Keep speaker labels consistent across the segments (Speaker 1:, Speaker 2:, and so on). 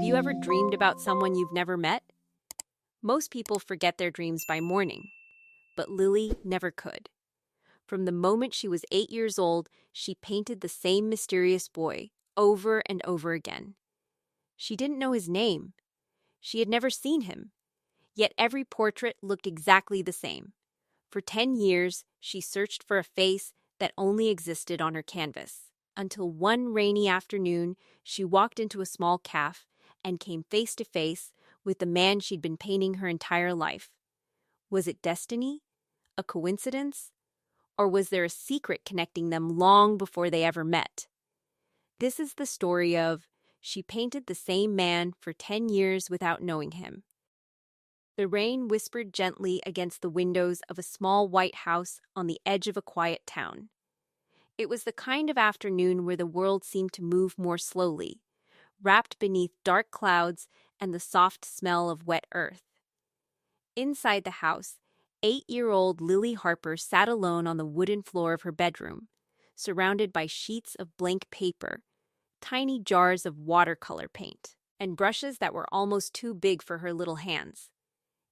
Speaker 1: Have you ever dreamed about someone you've never met? Most people forget their dreams by morning, but Lily never could. From the moment she was 8 years old, she painted the same mysterious boy over and over again. She didn't know his name. She had never seen him. Yet every portrait looked exactly the same. For 10 years, she searched for a face that only existed on her canvas, until one rainy afternoon, she walked into a small cafe and came face to face with the man she'd been painting her entire life. Was it destiny? A coincidence? Or was there a secret connecting them long before they ever met? This is the story of She Painted the Same Man for 10 years without knowing him. The rain whispered gently against the windows of a small white house on the edge of a quiet town. It was the kind of afternoon where the world seemed to move more slowly, wrapped beneath dark clouds and the soft smell of wet earth. Inside the house, 8-year-old Lily Harper sat alone on the wooden floor of her bedroom, surrounded by sheets of blank paper, tiny jars of watercolor paint, and brushes that were almost too big for her little hands.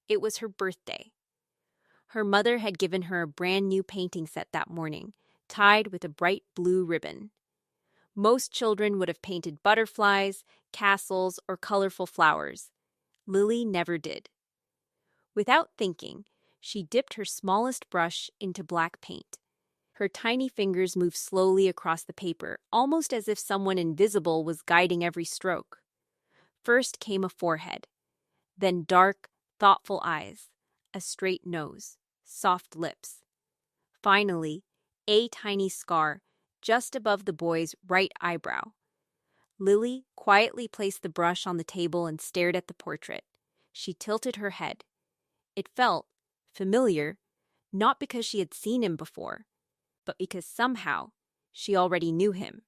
Speaker 1: It was her birthday. Her mother had given her a brand new painting set that morning, tied with a bright blue ribbon. Most children would have painted butterflies, castles, or colorful flowers. Lily never did. Without thinking, she dipped her smallest brush into black paint. Her tiny fingers moved slowly across the paper, almost as if someone invisible was guiding every stroke. First came a forehead, then dark, thoughtful eyes, a straight nose, soft lips. Finally, a tiny scar just above the boy's right eyebrow. Lily quietly placed the brush on the table and stared at the portrait. She tilted her head. It felt familiar, not because she had seen him before, but because somehow she already knew him.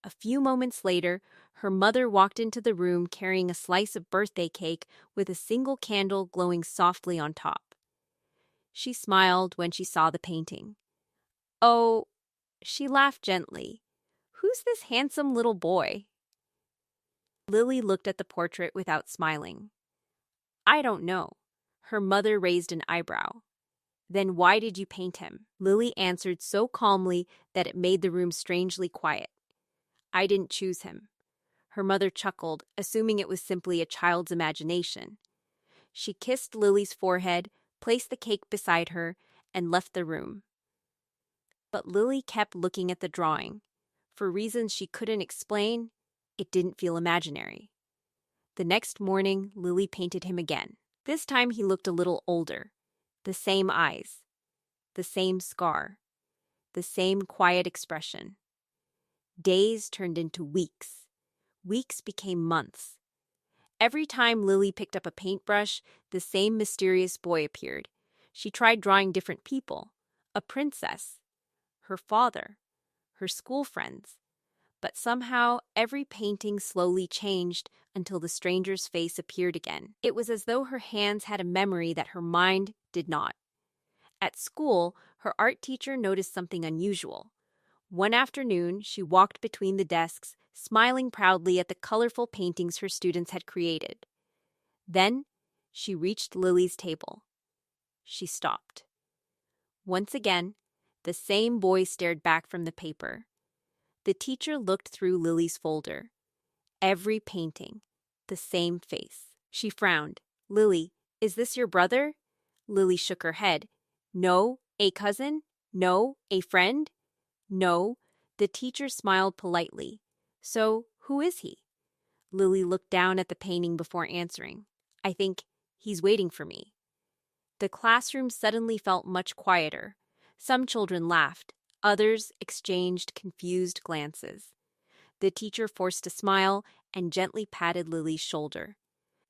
Speaker 1: A few moments later, her mother walked into the room carrying a slice of birthday cake with a single candle glowing softly on top. She smiled when she saw the painting. "Oh," she laughed gently. "Who's this handsome little boy?" Lily looked at the portrait without smiling. "I don't know." Her mother raised an eyebrow. "Then why did you paint him?" Lily answered so calmly that it made the room strangely quiet. "I didn't choose him." Her mother chuckled, assuming it was simply a child's imagination. She kissed Lily's forehead, placed the cake beside her, and left the room. But Lily kept looking at the drawing. For reasons she couldn't explain, it didn't feel imaginary. The next morning, Lily painted him again. This time he looked a little older. The same eyes, the same scar, the same quiet expression. Days turned into weeks. Weeks became months. Every time Lily picked up a paintbrush, the same mysterious boy appeared. She tried drawing different people, a princess, her father, her school friends. But somehow, every painting slowly changed until the stranger's face appeared again. It was as though her hands had a memory that her mind did not. At school, her art teacher noticed something unusual. One afternoon, she walked between the desks, smiling proudly at the colorful paintings her students had created. Then, she reached Lily's table. She stopped. Once again, the same boy stared back from the paper. The teacher looked through Lily's folder. Every painting, the same face. She frowned. "Lily, is this your brother?" Lily shook her head. "No, a cousin? No, a friend?" "No." The teacher smiled politely. "So, who is he?" Lily looked down at the painting before answering. "I think he's waiting for me." The classroom suddenly felt much quieter. Some children laughed. Others exchanged confused glances. The teacher forced a smile and gently patted Lily's shoulder.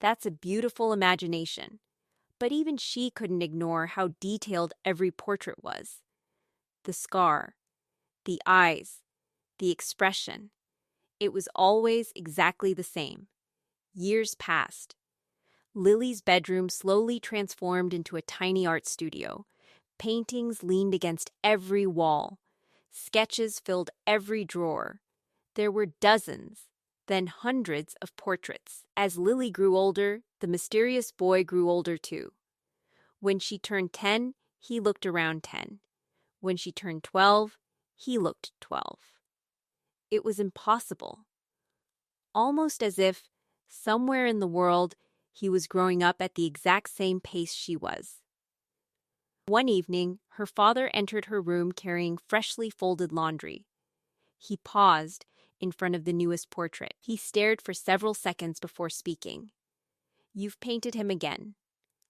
Speaker 1: "That's a beautiful imagination." But even she couldn't ignore how detailed every portrait was. The scar, the eyes, the expression. It was always exactly the same. Years passed. Lily's bedroom slowly transformed into a tiny art studio. Paintings leaned against every wall. Sketches filled every drawer. There were dozens, then hundreds of portraits. As Lily grew older, the mysterious boy grew older too. When she turned 10, he looked around 10. When she turned 12, he looked 12. It was impossible. Almost as if, somewhere in the world, he was growing up at the exact same pace she was. One evening, her father entered her room carrying freshly folded laundry. He paused in front of the newest portrait. He stared for several seconds before speaking. "You've painted him again."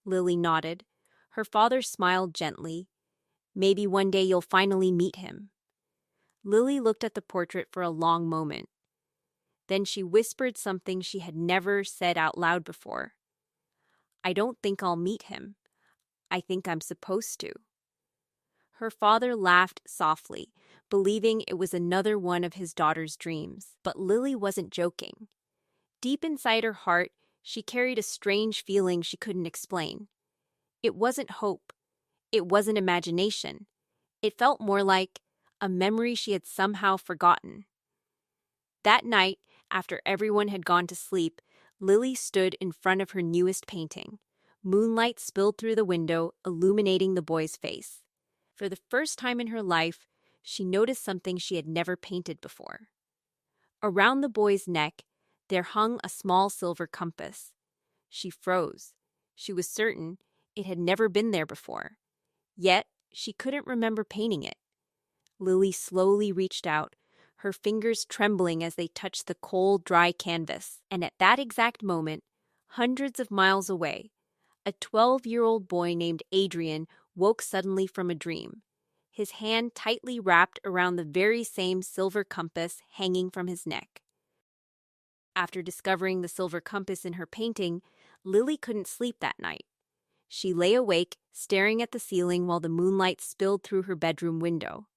Speaker 1: Lily nodded. Her father smiled gently. "Maybe one day you'll finally meet him." Lily looked at the portrait for a long moment. Then she whispered something she had never said out loud before. "I don't think I'll meet him. I think I'm supposed to." Her father laughed softly, believing it was another one of his daughter's dreams. But Lily wasn't joking. Deep inside her heart, she carried a strange feeling she couldn't explain. It wasn't hope. It wasn't imagination. It felt more like a memory she had somehow forgotten. That night, after everyone had gone to sleep, Lily stood in front of her newest painting. Moonlight spilled through the window, illuminating the boy's face. For the first time in her life, she noticed something she had never painted before. Around the boy's neck, there hung a small silver compass. She froze. She was certain it had never been there before. Yet, she couldn't remember painting it. Lily slowly reached out, her fingers trembling as they touched the cold, dry canvas. And at that exact moment, hundreds of miles away, a 12-year-old boy named Adrian woke suddenly from a dream, his hand tightly wrapped around the very same silver compass hanging from his neck. After discovering the silver compass in her painting, Lily couldn't sleep that night. She lay awake, staring at the ceiling while the moonlight spilled through her bedroom window.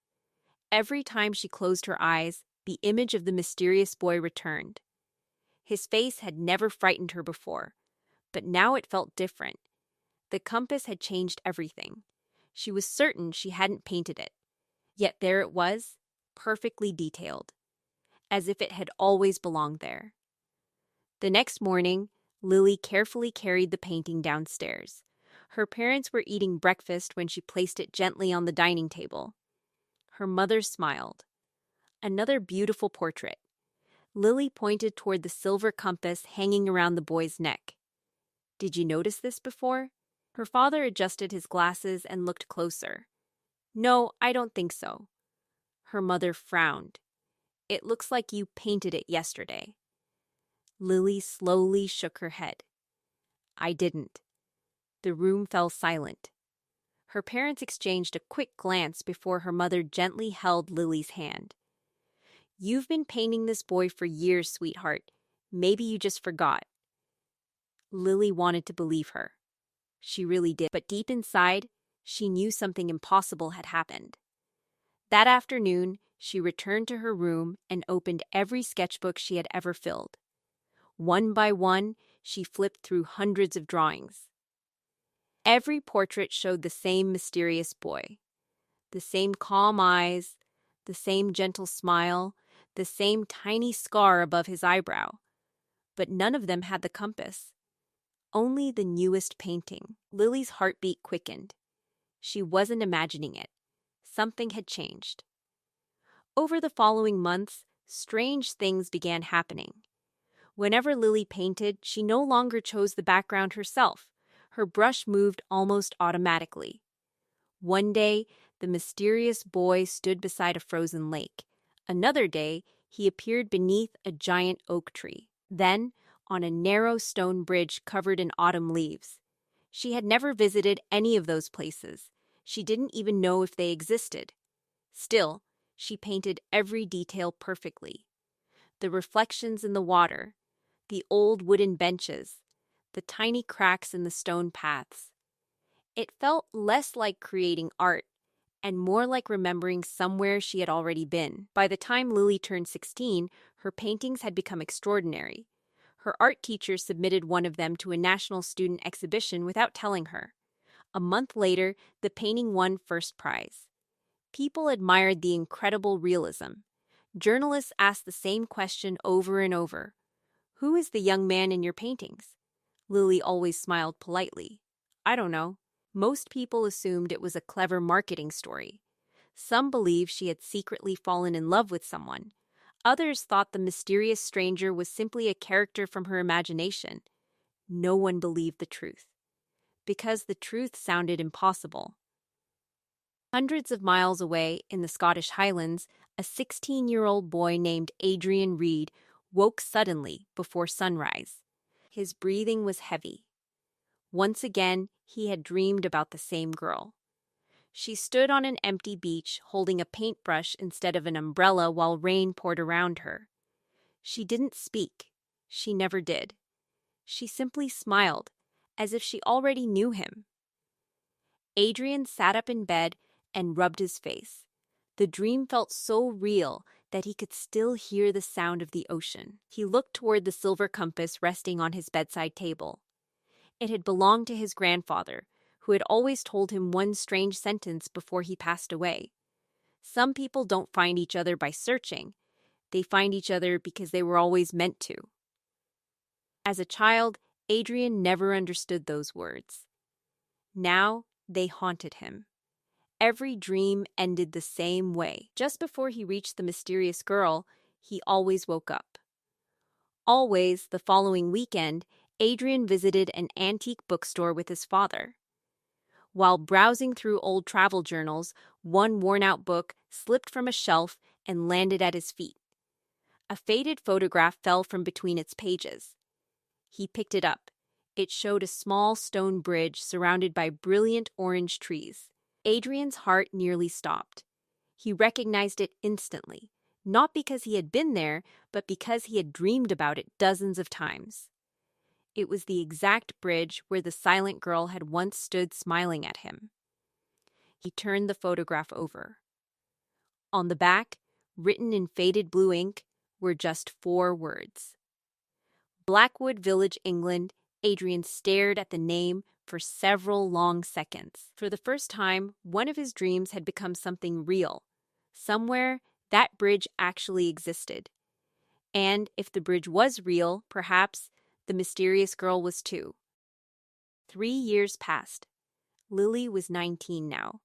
Speaker 1: Every time she closed her eyes, the image of the mysterious boy returned. His face had never frightened her before, but now it felt different. The compass had changed everything. She was certain she hadn't painted it. Yet there it was, perfectly detailed, as if it had always belonged there. The next morning, Lily carefully carried the painting downstairs. Her parents were eating breakfast when she placed it gently on the dining table. Her mother smiled. "Another beautiful portrait." Lily pointed toward the silver compass hanging around the boy's neck. "Did you notice this before?" Her father adjusted his glasses and looked closer. "No, I don't think so." Her mother frowned. "It looks like you painted it yesterday." Lily slowly shook her head. "I didn't." The room fell silent. Her parents exchanged a quick glance before her mother gently held Lily's hand. "You've been painting this boy for years, sweetheart. Maybe you just forgot." Lily wanted to believe her. She really did. But deep inside, she knew something impossible had happened. That afternoon, she returned to her room and opened every sketchbook she had ever filled. One by one, she flipped through hundreds of drawings. Every portrait showed the same mysterious boy. The same calm eyes, the same gentle smile, the same tiny scar above his eyebrow. But none of them had the compass. Only the newest painting. Lily's heartbeat quickened. She wasn't imagining it. Something had changed. Over the following months, strange things began happening. Whenever Lily painted, she no longer chose the background herself. Her brush moved almost automatically. One day, the mysterious boy stood beside a frozen lake. Another day, he appeared beneath a giant oak tree. Then, on a narrow stone bridge covered in autumn leaves. She had never visited any of those places. She didn't even know if they existed. Still, she painted every detail perfectly. The reflections in the water, the old wooden benches, the tiny cracks in the stone paths. It felt less like creating art and more like remembering somewhere she had already been. By the time Lily turned 16, her paintings had become extraordinary. Her art teacher submitted one of them to a national student exhibition without telling her. A month later, the painting won first prize. People admired the incredible realism. Journalists asked the same question over and over. Who is the young man in your paintings? Lily always smiled politely. I don't know. Most people assumed it was a clever marketing story. Some believed she had secretly fallen in love with someone. Others thought the mysterious stranger was simply a character from her imagination. No one believed the truth, because the truth sounded impossible. Hundreds of miles away in the Scottish Highlands, a 16-year-old boy named Adrian Reed woke suddenly before sunrise. His breathing was heavy. Once again, he had dreamed about the same girl. She stood on an empty beach holding a paintbrush instead of an umbrella while rain poured around her. She didn't speak. She never did. She simply smiled, as if she already knew him. Adrian sat up in bed and rubbed his face. The dream felt so real that he could still hear the sound of the ocean. He looked toward the silver compass resting on his bedside table. It had belonged to his grandfather, who had always told him one strange sentence before he passed away. Some people don't find each other by searching. They find each other because they were always meant to. As a child, Adrian never understood those words. Now they haunted him. Every dream ended the same way. Just before he reached the mysterious girl, he always woke up. Always, the following weekend, Adrian visited an antique bookstore with his father. While browsing through old travel journals, one worn-out book slipped from a shelf and landed at his feet. A faded photograph fell from between its pages. He picked it up. It showed a small stone bridge surrounded by brilliant orange trees. Adrian's heart nearly stopped. He recognized it instantly, not because he had been there, but because he had dreamed about it dozens of times. It was the exact bridge where the silent girl had once stood smiling at him. He turned the photograph over. On the back, written in faded blue ink, were just 4 words. Blackwood Village, England. Adrian stared at the name for several long seconds. For the first time, one of his dreams had become something real. Somewhere, that bridge actually existed. And if the bridge was real, perhaps the mysterious girl was too. 3 years passed. Lily was 19 now.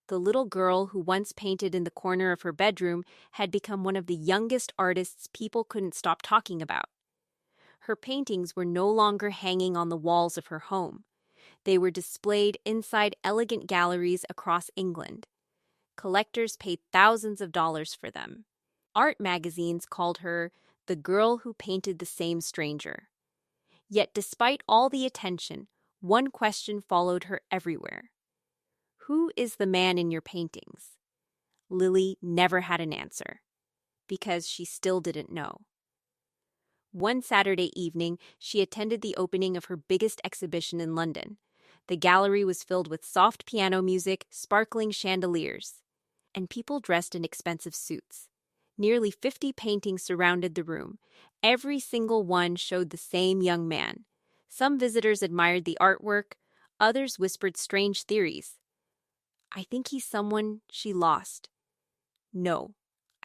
Speaker 1: The little girl who once painted in the corner of her bedroom had become one of the youngest artists people couldn't stop talking about. Her paintings were no longer hanging on the walls of her home. They were displayed inside elegant galleries across England. Collectors paid thousands of dollars for them. Art magazines called her the girl who painted the same stranger. Yet despite all the attention, one question followed her everywhere. Who is the man in your paintings? Lily never had an answer, because she still didn't know. One Saturday evening, she attended the opening of her biggest exhibition in London. The gallery was filled with soft piano music, sparkling chandeliers, and people dressed in expensive suits. Nearly 50 paintings surrounded the room. Every single one showed the same young man. Some visitors admired the artwork, others whispered strange theories. I think he's someone she lost. No,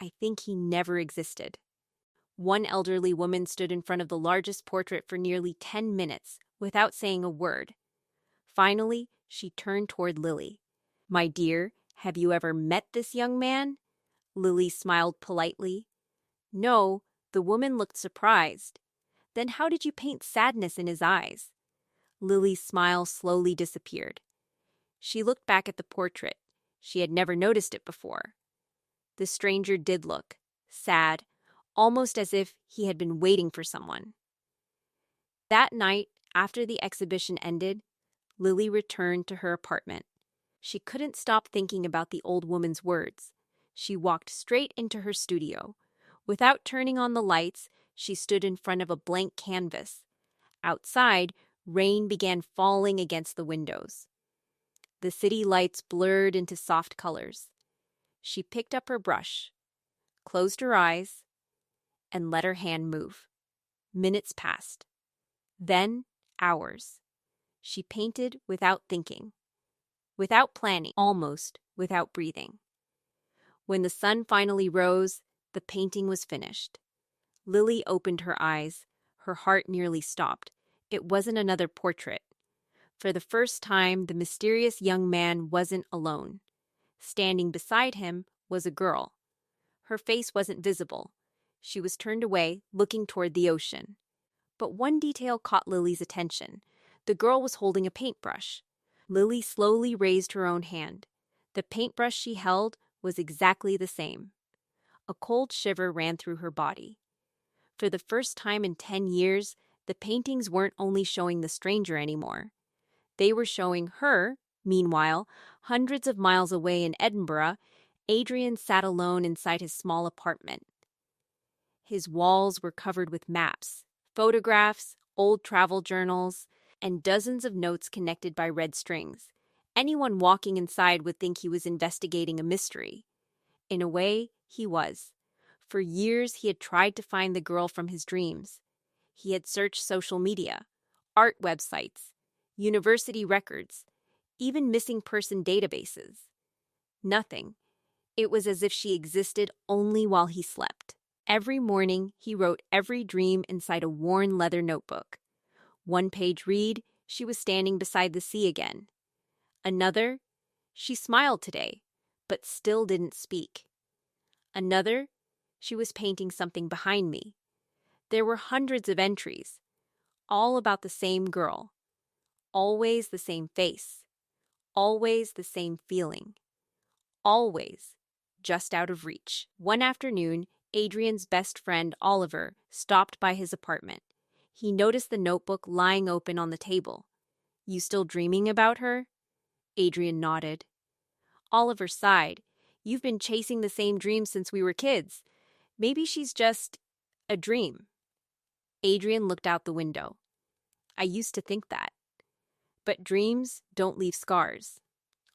Speaker 1: I think he never existed. One elderly woman stood in front of the largest portrait for nearly 10 minutes without saying a word. Finally, she turned toward Lily. My dear, have you ever met this young man? Lily smiled politely. No, the woman looked surprised. Then how did you paint sadness in his eyes? Lily's smile slowly disappeared. She looked back at the portrait. She had never noticed it before. The stranger did look sad, almost as if he had been waiting for someone. That night, after the exhibition ended, Lily returned to her apartment. She couldn't stop thinking about the old woman's words. She walked straight into her studio. Without turning on the lights, she stood in front of a blank canvas. Outside, rain began falling against the windows. The city lights blurred into soft colors. She picked up her brush, closed her eyes, and let her hand move. Minutes passed. Then, hours. She painted without thinking, without planning, almost without breathing. When the sun finally rose, the The painting was finished. Lily opened her eyes. Her heart nearly stopped. It wasn't another portrait. For the first time, the mysterious young man wasn't alone. Standing beside him was a girl. Her face wasn't visible. She was turned away, looking toward the ocean. But one detail caught Lily's attention. The girl was holding a paintbrush. Lily slowly raised her own hand. The paintbrush she held was exactly the same. A cold shiver ran through her body. For the first time in 10 years, the paintings weren't only showing the stranger anymore. They were showing her. Meanwhile, hundreds of miles away in Edinburgh, Adrian sat alone inside his small apartment. His walls were covered with maps, photographs, old travel journals, and dozens of notes connected by red strings. Anyone walking inside would think he was investigating a mystery. In a way, he was. For years, he had tried to find the girl from his dreams. He had searched social media, art websites, university records, even missing person databases. Nothing. It was as if she existed only while he slept. Every morning, he wrote every dream inside a worn leather notebook. One page read, she was standing beside the sea again. Another, she smiled today, but still didn't speak. Another, she was painting something behind me. There were hundreds of entries, all about the same girl. Always the same face. Always the same feeling. Always just out of reach. One afternoon, Adrian's best friend, Oliver, stopped by his apartment. He noticed the notebook lying open on the table. "You still dreaming about her?" Adrian nodded. Oliver sighed. "You've been chasing the same dream since we were kids. Maybe she's just a dream." Adrian looked out the window. "I used to think that. But dreams don't leave scars."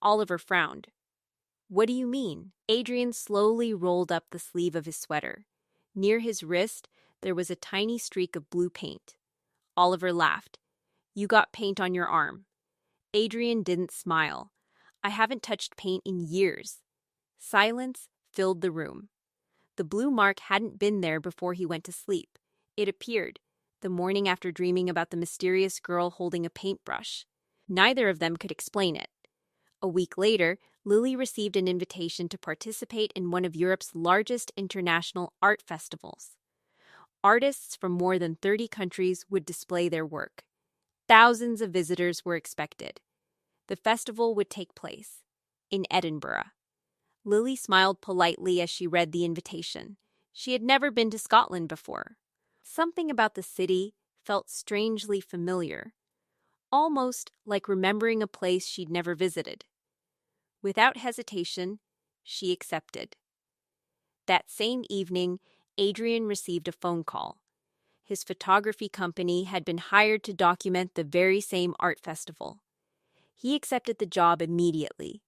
Speaker 1: Oliver frowned. "What do you mean?" Adrian slowly rolled up the sleeve of his sweater. Near his wrist, there was a tiny streak of blue paint. Oliver laughed. "You got paint on your arm." Adrian didn't smile. "I haven't touched paint in years." Silence filled the room. The blue mark hadn't been there before he went to sleep. It appeared, the morning after dreaming about the mysterious girl holding a paintbrush. Neither of them could explain it. A week later, Lily received an invitation to participate in one of Europe's largest international art festivals. Artists from more than 30 countries would display their work. Thousands of visitors were expected. The festival would take place in Edinburgh. Lily smiled politely as she read the invitation. She had never been to Scotland before. Something about the city felt strangely familiar, almost like remembering a place she'd never visited. Without hesitation, she accepted. That same evening, Adrian received a phone call. His photography company had been hired to document the very same art festival. He accepted the job immediately.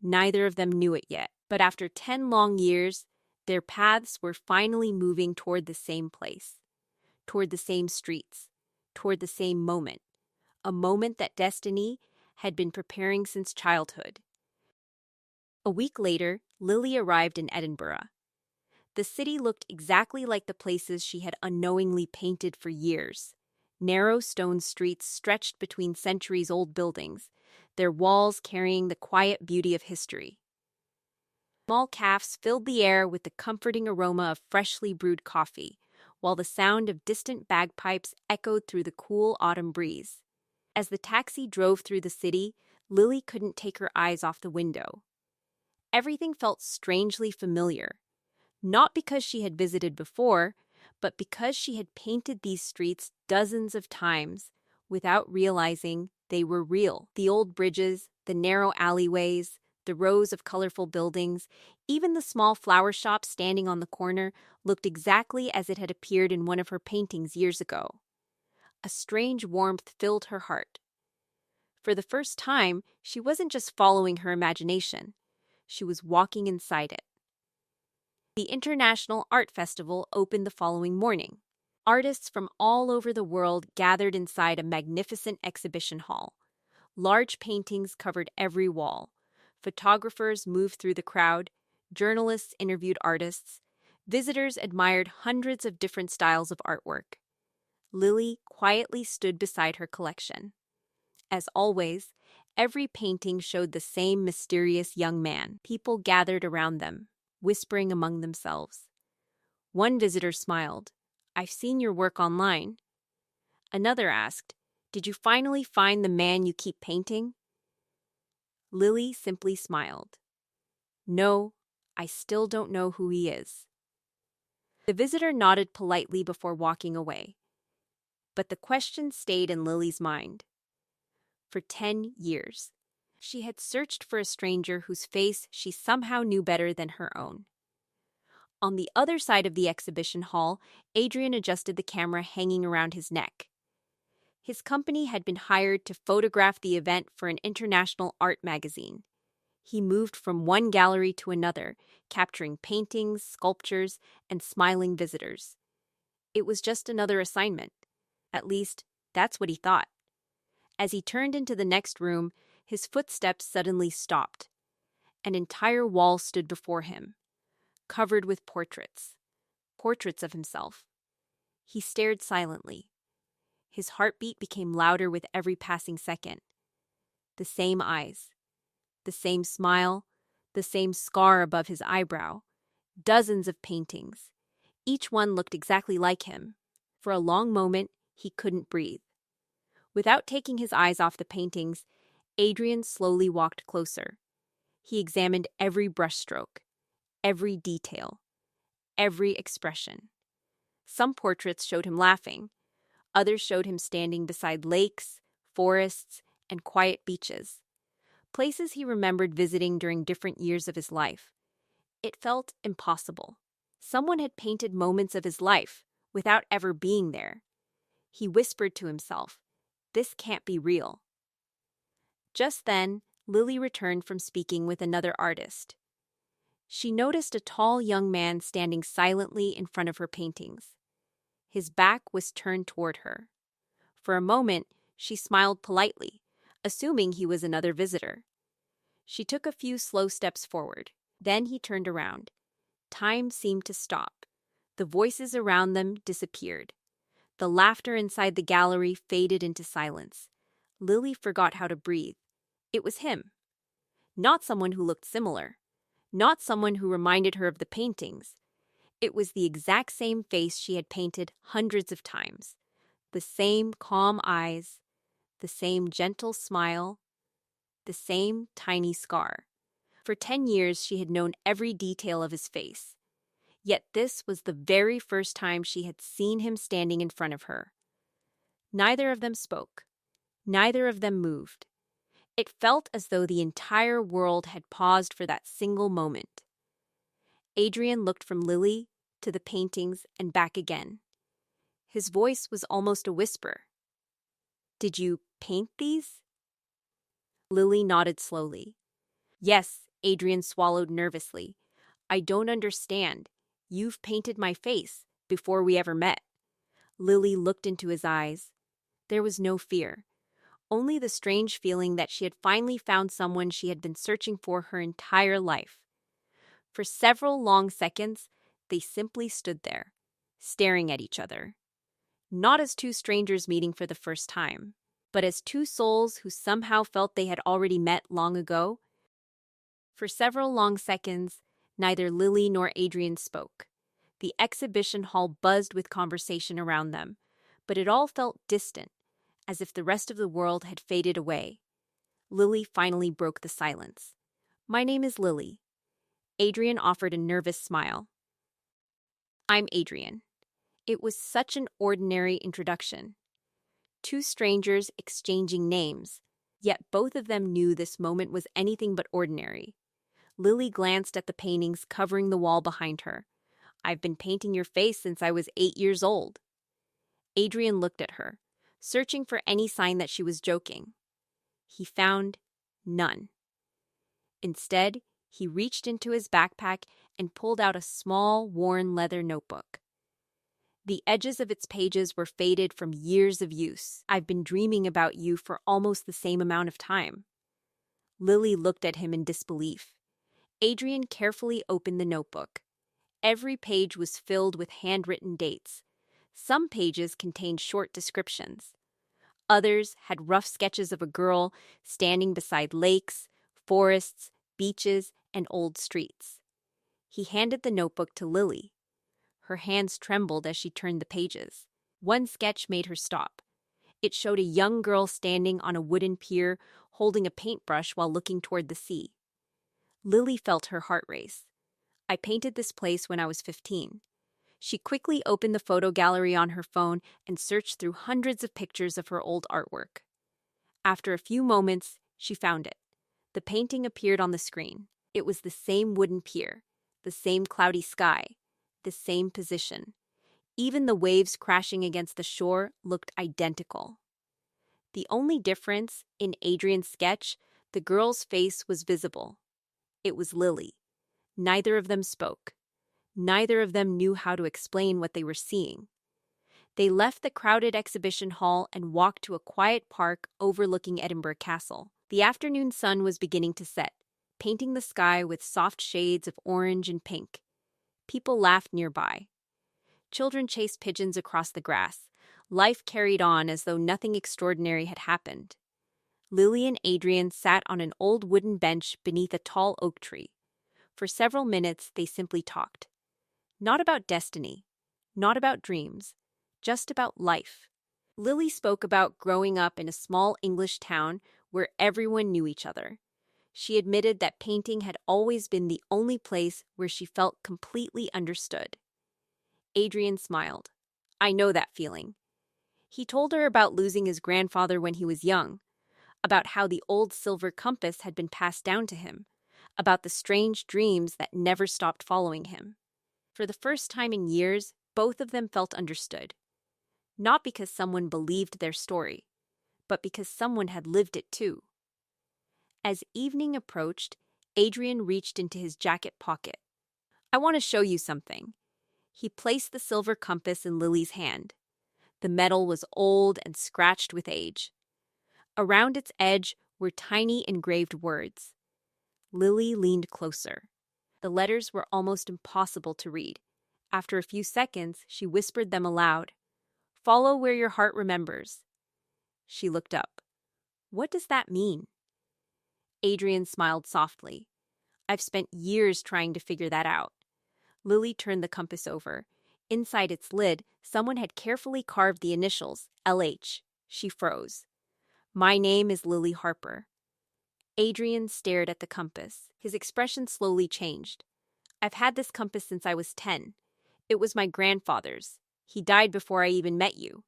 Speaker 1: Neither of them knew it yet, but after 10 long years, their paths were finally moving toward the same place, toward the same streets, toward the same moment, a moment that destiny had been preparing since childhood. A week later, Lily arrived in Edinburgh. The city looked exactly like the places she had unknowingly painted for years. Narrow stone streets stretched between centuries-old buildings, their walls carrying the quiet beauty of history. Small cafes filled the air with the comforting aroma of freshly brewed coffee, while the sound of distant bagpipes echoed through the cool autumn breeze. As the taxi drove through the city, Lily couldn't take her eyes off the window. Everything felt strangely familiar. Not because she had visited before, but because she had painted these streets dozens of times without realizing they were real. The old bridges, the narrow alleyways, the rows of colorful buildings, even the small flower shop standing on the corner looked exactly as it had appeared in one of her paintings years ago. A strange warmth filled her heart. For the first time, she wasn't just following her imagination. She was walking inside it. The International Art Festival opened the following morning. Artists from all over the world gathered inside a magnificent exhibition hall. Large paintings covered every wall. Photographers moved through the crowd. Journalists interviewed artists. Visitors admired hundreds of different styles of artwork. Lily quietly stood beside her collection. As always, every painting showed the same mysterious young man. People gathered around them, whispering among themselves. One visitor smiled. "I've seen your work online." Another asked, "Did you finally find the man you keep painting?" Lily simply smiled. "No, I still don't know who he is." The visitor nodded politely before walking away. But the question stayed in Lily's mind. For 10 years, she had searched for a stranger whose face she somehow knew better than her own. On the other side of the exhibition hall, Adrian adjusted the camera hanging around his neck. His company had been hired to photograph the event for an international art magazine. He moved from one gallery to another, capturing paintings, sculptures, and smiling visitors. It was just another assignment. At least, that's what he thought. As he turned into the next room, his footsteps suddenly stopped. An entire wall stood before him, covered with portraits. Portraits of himself. He stared silently. His heartbeat became louder with every passing second. The same eyes. The same smile. The same scar above his eyebrow. Dozens of paintings. Each one looked exactly like him. For a long moment, he couldn't breathe. Without taking his eyes off the paintings, Adrian slowly walked closer. He examined every brushstroke, every detail, every expression. Some portraits showed him laughing. Others showed him standing beside lakes, forests, and quiet beaches, places he remembered visiting during different years of his life. It felt impossible. Someone had painted moments of his life without ever being there. He whispered to himself, "This can't be real." Just then, Lily returned from speaking with another artist. She noticed a tall young man standing silently in front of her paintings. His back was turned toward her. For a moment, she smiled politely, assuming he was another visitor. She took a few slow steps forward. Then he turned around. Time seemed to stop. The voices around them disappeared. The laughter inside the gallery faded into silence. Lily forgot how to breathe. It was him. Not someone who looked similar. Not someone who reminded her of the paintings. It was the exact same face she had painted hundreds of times. The same calm eyes, the same gentle smile, the same tiny scar. For 10 years, she had known every detail of his face. Yet this was the very first time she had seen him standing in front of her. Neither of them spoke. Neither of them moved. It felt as though the entire world had paused for that single moment. Adrian looked from Lily to the paintings and back again. His voice was almost a whisper. "Did you paint these?" Lily nodded slowly. "Yes," Adrian swallowed nervously. "I don't understand. You've painted my face before we ever met." Lily looked into his eyes. There was no fear, only the strange feeling that she had finally found someone she had been searching for her entire life. For several long seconds, they simply stood there, staring at each other. Not as two strangers meeting for the first time, but as two souls who somehow felt they had already met long ago. For several long seconds, neither Lily nor Adrian spoke. The exhibition hall buzzed with conversation around them, but it all felt distant, as if the rest of the world had faded away. Lily finally broke the silence. "My name is Lily." Adrian offered a nervous smile. "I'm Adrian." It was such an ordinary introduction. Two strangers exchanging names, yet both of them knew this moment was anything but ordinary. Lily glanced at the paintings covering the wall behind her. "I've been painting your face since I was 8 years old." Adrian looked at her, searching for any sign that she was joking. He found none. Instead, he reached into his backpack and pulled out a small, worn leather notebook. The edges of its pages were faded from years of use. "I've been dreaming about you for almost the same amount of time." Lily looked at him in disbelief. Adrian carefully opened the notebook. Every page was filled with handwritten dates. Some pages contained short descriptions. Others had rough sketches of a girl standing beside lakes, forests, beaches, and old streets. He handed the notebook to Lily. Her hands trembled as she turned the pages. One sketch made her stop. It showed a young girl standing on a wooden pier, holding a paintbrush while looking toward the sea. Lily felt her heart race. I painted this place when I was 15. She quickly opened the photo gallery on her phone and searched through hundreds of pictures of her old artwork. After a few moments, she found it. The painting appeared on the screen. It was the same wooden pier, the same cloudy sky, the same position. Even the waves crashing against the shore looked identical. The only difference, in Adrian's sketch, the girl's face was visible. It was Lily. Neither of them spoke. Neither of them knew how to explain what they were seeing. They left the crowded exhibition hall and walked to a quiet park overlooking Edinburgh Castle. The afternoon sun was beginning to set, painting the sky with soft shades of orange and pink. People laughed nearby. Children chased pigeons across the grass. Life carried on as though nothing extraordinary had happened. Lily and Adrian sat on an old wooden bench beneath a tall oak tree. For several minutes, they simply talked. Not about destiny, not about dreams, just about life. Lily spoke about growing up in a small English town where everyone knew each other. She admitted that painting had always been the only place where she felt completely understood. Adrian smiled. I know that feeling. He told her about losing his grandfather when he was young, about how the old silver compass had been passed down to him, about the strange dreams that never stopped following him. For the first time in years, both of them felt understood. Not because someone believed their story, but because someone had lived it too. As evening approached, Adrian reached into his jacket pocket. I want to show you something. He placed the silver compass in Lily's hand. The metal was old and scratched with age. Around its edge were tiny engraved words. Lily leaned closer. The letters were almost impossible to read. After a few seconds, she whispered them aloud. Follow where your heart remembers. She looked up. What does that mean? Adrian smiled softly. I've spent years trying to figure that out. Lily turned the compass over. Inside its lid, someone had carefully carved the initials, LH. She froze. My name is Lily Harper. Adrian stared at the compass. His expression slowly changed. I've had this compass since I was 10. It was my grandfather's. He died before I even met you.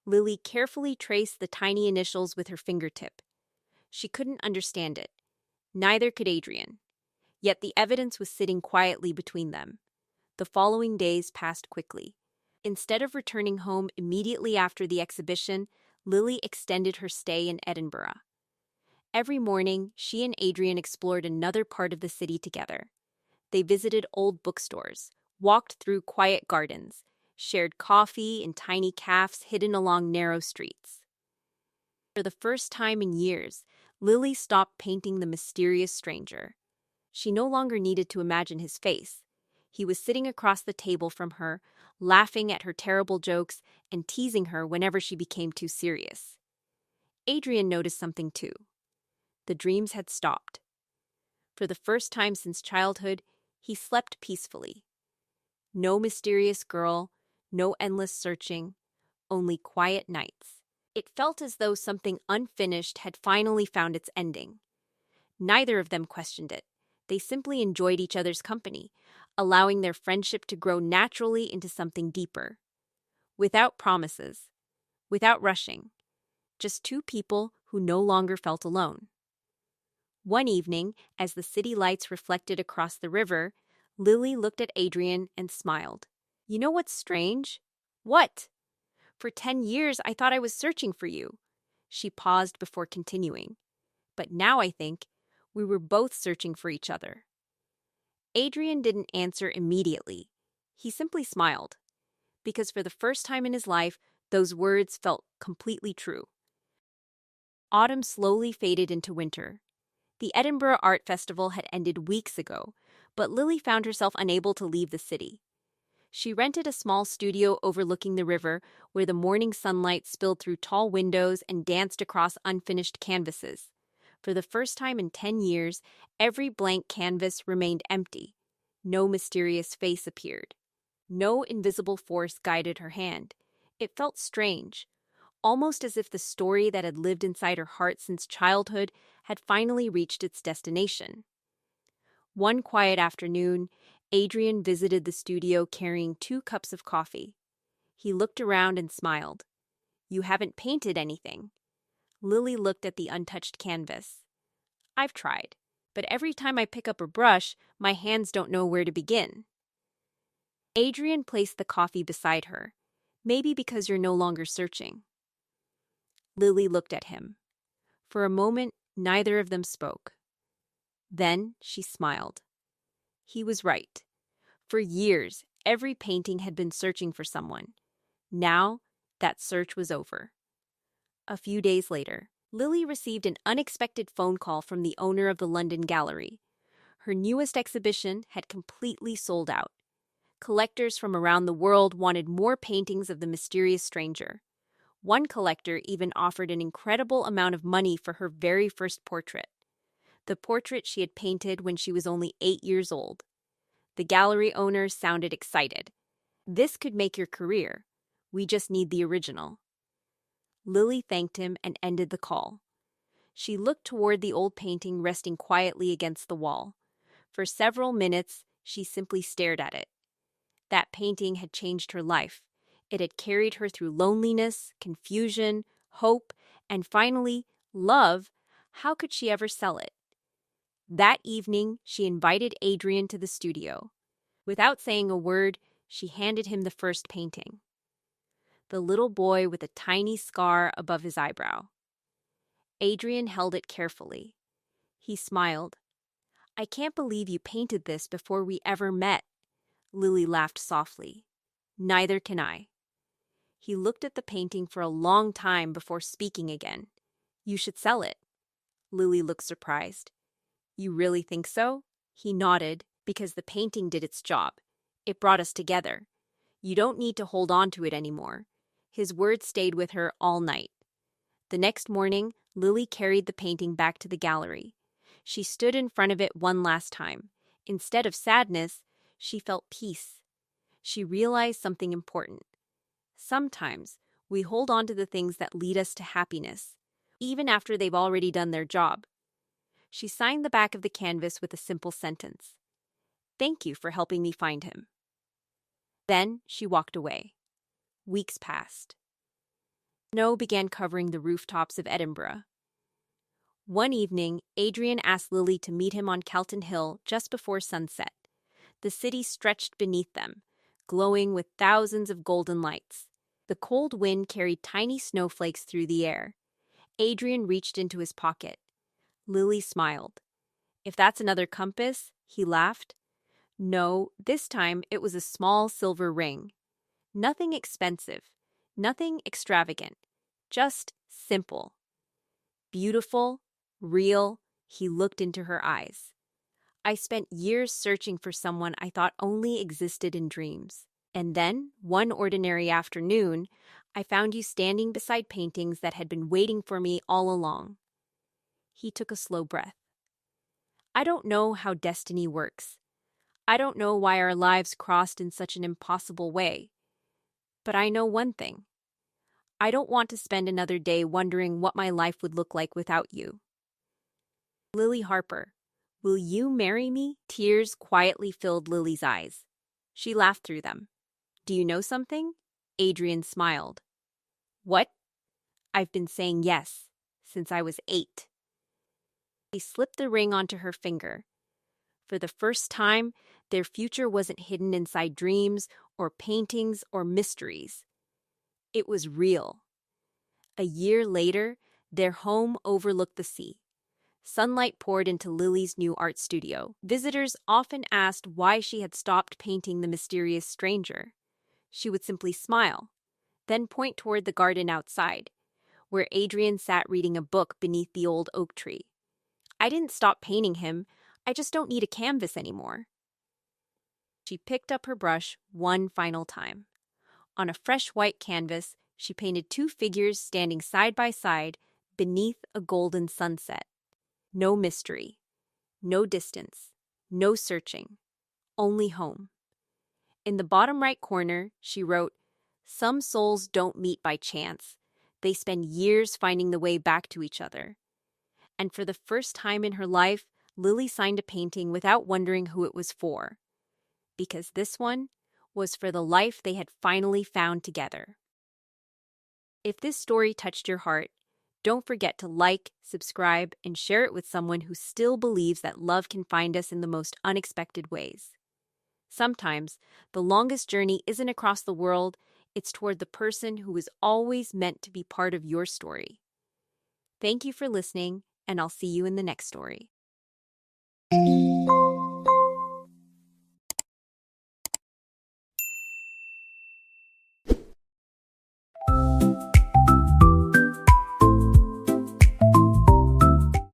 Speaker 1: Lily carefully traced the tiny initials with her fingertip. She couldn't understand it. Neither could Adrian. Yet the evidence was sitting quietly between them. The following days passed quickly. Instead of returning home immediately after the exhibition, Lily extended her stay in Edinburgh. Every morning, she and Adrian explored another part of the city together. They visited old bookstores, walked through quiet gardens, shared coffee in tiny cafes hidden along narrow streets. For the first time in years, Lily stopped painting the mysterious stranger. She no longer needed to imagine his face. He was sitting across the table from her, laughing at her terrible jokes and teasing her whenever she became too serious. Adrian noticed something too. The dreams had stopped. For the first time since childhood, he slept peacefully. No mysterious girl, no endless searching, only quiet nights. It felt as though something unfinished had finally found its ending. Neither of them questioned it. They simply enjoyed each other's company, allowing their friendship to grow naturally into something deeper. Without promises, without rushing, just two people who no longer felt alone. One evening, as the city lights reflected across the river, Lily looked at Adrian and smiled. You know what's strange? What? For 10 years, I thought I was searching for you. She paused before continuing. But now I think we were both searching for each other. Adrian didn't answer immediately. He simply smiled, because for the first time in his life, those words felt completely true. Autumn slowly faded into winter. The Edinburgh Art Festival had ended weeks ago, But Lily found herself unable to leave the city. She rented a small studio overlooking the river where the morning sunlight spilled through tall windows and danced across unfinished canvases. For the first time in 10 years, every blank canvas remained empty. No mysterious face appeared. No invisible force guided her hand. It felt strange, almost as if the story that had lived inside her heart since childhood had finally reached its destination. One quiet afternoon, Adrian visited the studio carrying 2 cups of coffee. He looked around and smiled. "You haven't painted anything." Lily looked at the untouched canvas. "I've tried, but every time I pick up a brush, my hands don't know where to begin." Adrian placed the coffee beside her. "Maybe because you're no longer searching." Lily looked at him. For a moment, neither of them spoke. Then she smiled. He was right. For years, every painting had been searching for someone. Now, that search was over. A few days later, Lily received an unexpected phone call from the owner of the London gallery. Her newest exhibition had completely sold out. Collectors from around the world wanted more paintings of the mysterious stranger. One collector even offered an incredible amount of money for her very first portrait, the portrait she had painted when she was only 8 years old. The gallery owner sounded excited. "This could make your career. We just need the original." Lily thanked him and ended the call. She looked toward the old painting resting quietly against the wall. For several minutes, she simply stared at it. That painting had changed her life. It had carried her through loneliness, confusion, hope, and finally, love. How could she ever sell it? That evening, she invited Adrian to the studio. Without saying a word, she handed him the first painting. The little boy with a tiny scar above his eyebrow. Adrian held it carefully. He smiled. "I can't believe you painted this before we ever met." Lily laughed softly. "Neither can I." He looked at the painting for a long time before speaking again. "You should sell it." Lily looked surprised. "You really think so?" He nodded, because the painting did its job. It brought us together. You don't need to hold on to it anymore. His words stayed with her all night. The next morning, Lily carried the painting back to the gallery. She stood in front of it one last time. Instead of sadness, she felt peace. She realized something important. Sometimes, we hold on to the things that lead us to happiness, even after they've already done their job. She signed the back of the canvas with a simple sentence. "Thank you for helping me find him." Then she walked away. Weeks passed. Snow began covering the rooftops of Edinburgh. One evening, Adrian asked Lily to meet him on Calton Hill just before sunset. The city stretched beneath them, glowing with thousands of golden lights. The cold wind carried tiny snowflakes through the air. Adrian reached into his pocket. Lily smiled. "If that's another compass," he laughed. No, this time it was a small silver ring. Nothing expensive, nothing extravagant, just simple. Beautiful, real, he looked into her eyes. "I spent years searching for someone I thought only existed in dreams. And then, one ordinary afternoon, I found you standing beside paintings that had been waiting for me all along." He took a slow breath. "I don't know how destiny works. I don't know why our lives crossed in such an impossible way. But I know one thing. I don't want to spend another day wondering what my life would look like without you." "Lily Harper, will you marry me?" Tears quietly filled Lily's eyes. She laughed through them. "Do you know something?" Adrian smiled. "What?" "I've been saying yes since I was 8. He slipped the ring onto her finger. For the first time, their future wasn't hidden inside dreams or paintings or mysteries. It was real. A year later, their home overlooked the sea. Sunlight poured into Lily's new art studio. Visitors often asked why she had stopped painting the mysterious stranger. She would simply smile, then point toward the garden outside, where Adrian sat reading a book beneath the old oak tree. "I didn't stop painting him. I just don't need a canvas anymore." She picked up her brush one final time. On a fresh white canvas, she painted two figures standing side by side beneath a golden sunset. No mystery, no distance, no searching, only home. In the bottom right corner, she wrote, "Some souls don't meet by chance. They spend years finding the way back to each other." And for the first time in her life, Lily signed a painting without wondering who it was for. Because this one was for the life they had finally found together. If this story touched your heart, don't forget to like, subscribe, and share it with someone who still believes that love can find us in the most unexpected ways. Sometimes, the longest journey isn't across the world, it's toward the person who was always meant to be part of your story. Thank you for listening, and I'll see you in the next story.